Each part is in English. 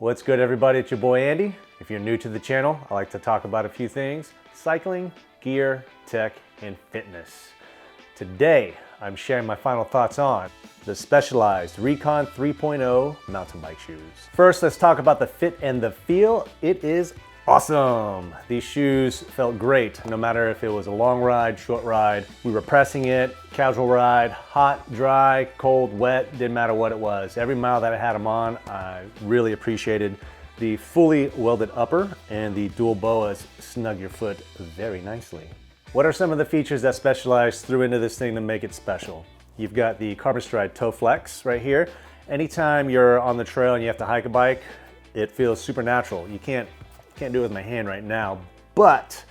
What's good, everybody? It's your boy Andy. If you're new to the channel, I like to talk about a few things: cycling, gear, tech, and fitness. Today, I'm sharing my final thoughts on the Specialized Recon 3.0 mountain bike shoes. First, let's talk about the fit and the feel. It is awesome. These shoes felt great, no matter if it was a long ride, short ride. We were pressing it, casual ride, hot, dry, cold, wet, didn't matter what it was. Every mile that I had them on, I really appreciated the fully welded upper, and the dual boas snug your foot very nicely. What are some of the features that Specialized threw into this thing to make it special? You've got the Carbon Stride Toe Flex right here. Anytime you're on the trail and you have to hike a bike, it feels super natural. You can't do it with my hand right now, but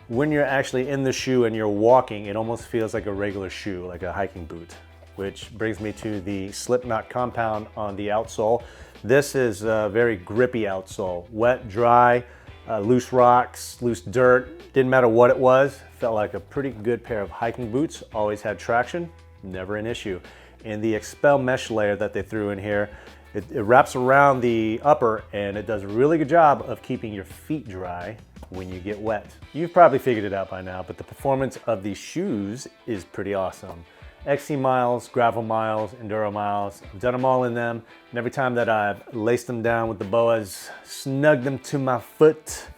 when you're actually in the shoe and you're walking, it almost feels like a regular shoe, like a hiking boot, which brings me to the SlipNot Compound on the outsole. This is a very grippy outsole, wet, dry, loose rocks, loose dirt, didn't matter what it was, felt like a pretty good pair of hiking boots, always had traction, never an issue. And the Xpel mesh layer that they threw in here, it wraps around the upper and it does a really good job of keeping your feet dry when you get wet. You've probably figured it out by now, but the performance of these shoes is pretty awesome. XC miles, gravel miles, enduro miles, I've done them all in them. And every time that I've laced them down with the boas, snugged them to my foot,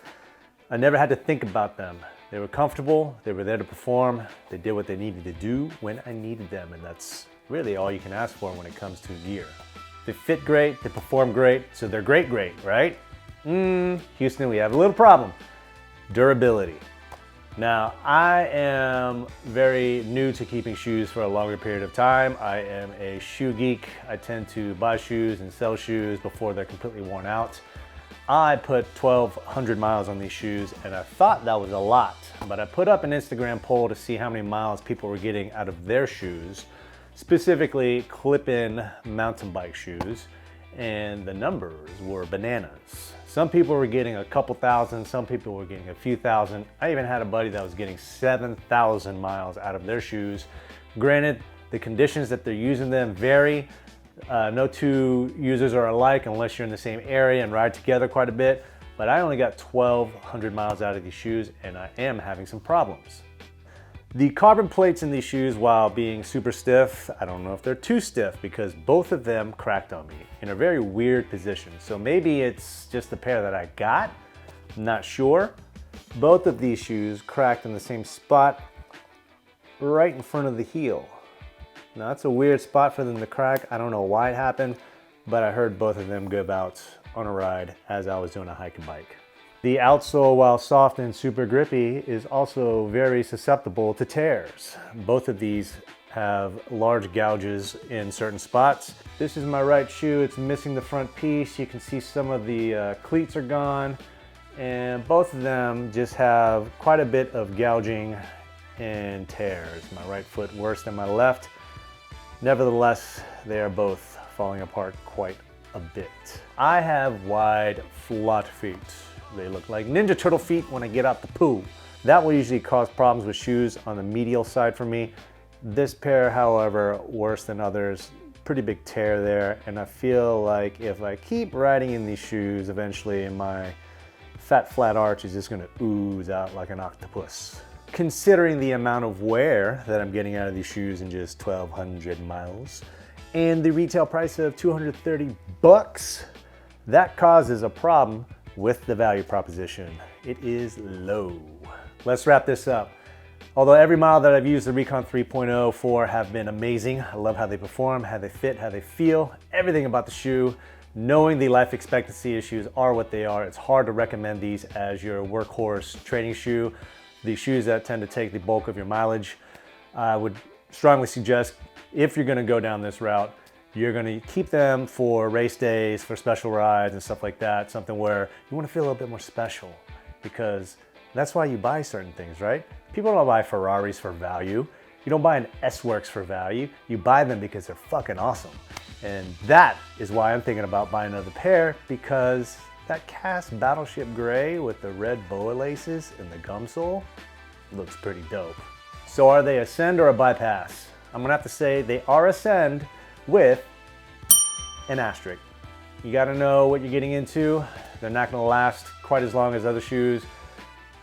I never had to think about them. They were comfortable, they were there to perform, they did what they needed to do when I needed them, and that's really all you can ask for when it comes to gear. They fit great, they perform great, so they're great, right? Houston, we have a little problem. Durability. Now, I am very new to keeping shoes for a longer period of time. I am a shoe geek. I tend to buy shoes and sell shoes before they're completely worn out. I put 1,200 miles on these shoes and I thought that was a lot, but I put up an Instagram poll to see how many miles people were getting out of their shoes, specifically clip-in mountain bike shoes, and the numbers were bananas. Some people were getting a couple thousand, some people were getting a few thousand. I even had a buddy that was getting 7,000 miles out of their shoes. Granted, the conditions that they're using them vary. No two users are alike unless you're in the same area and ride together quite a bit, but I only got 1,200 miles out of these shoes and I am having some problems. The carbon plates in these shoes, while being super stiff, I don't know if they're too stiff because both of them cracked on me in a very weird position. So maybe it's just the pair that I got, I'm not sure. Both of these shoes cracked in the same spot right in front of the heel. Now that's a weird spot for them to crack. I don't know why it happened, but I heard both of them give out on a ride as I was doing a hike and bike. The outsole, while soft and super grippy, is also very susceptible to tears. Both of these have large gouges in certain spots. This is my right shoe. It's missing the front piece. You can see some of the cleats are gone, and both of them just have quite a bit of gouging and tears. My right foot worse than my left. Nevertheless, they are both falling apart quite a bit. I have wide, flat feet. They look like Ninja Turtle feet when I get out the poo. That will usually cause problems with shoes on the medial side for me. This pair, however, worse than others. Pretty big tear there, and I feel like if I keep riding in these shoes, eventually my fat flat arch is just gonna ooze out like an octopus. Considering the amount of wear that I'm getting out of these shoes in just 1,200 miles, and the retail price of 230 bucks, that causes a problem with the value proposition. It is low. Let's wrap this up. Although every mile that I've used the Recon 3.0 for have been amazing, I love how they perform, how they fit, how they feel, everything about the shoe. Knowing the life expectancy issues are what they are, it's hard to recommend these as your workhorse training shoe. The shoes that tend to take the bulk of your mileage. I would strongly suggest, if you're gonna go down this route, you're gonna keep them for race days, for special rides and stuff like that, something where you wanna feel a little bit more special, because that's why you buy certain things, right? People don't buy Ferraris for value. You don't buy an S-Works for value. You buy them because they're fucking awesome. And that is why I'm thinking about buying another pair, because that cast Battleship Gray with the red boa laces and the gum sole looks pretty dope. So are they Ascend or a bypass? I'm gonna have to say they are Ascend with an asterisk. You gotta know what you're getting into. They're not gonna last quite as long as other shoes,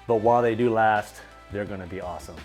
but while they do last, they're gonna be awesome.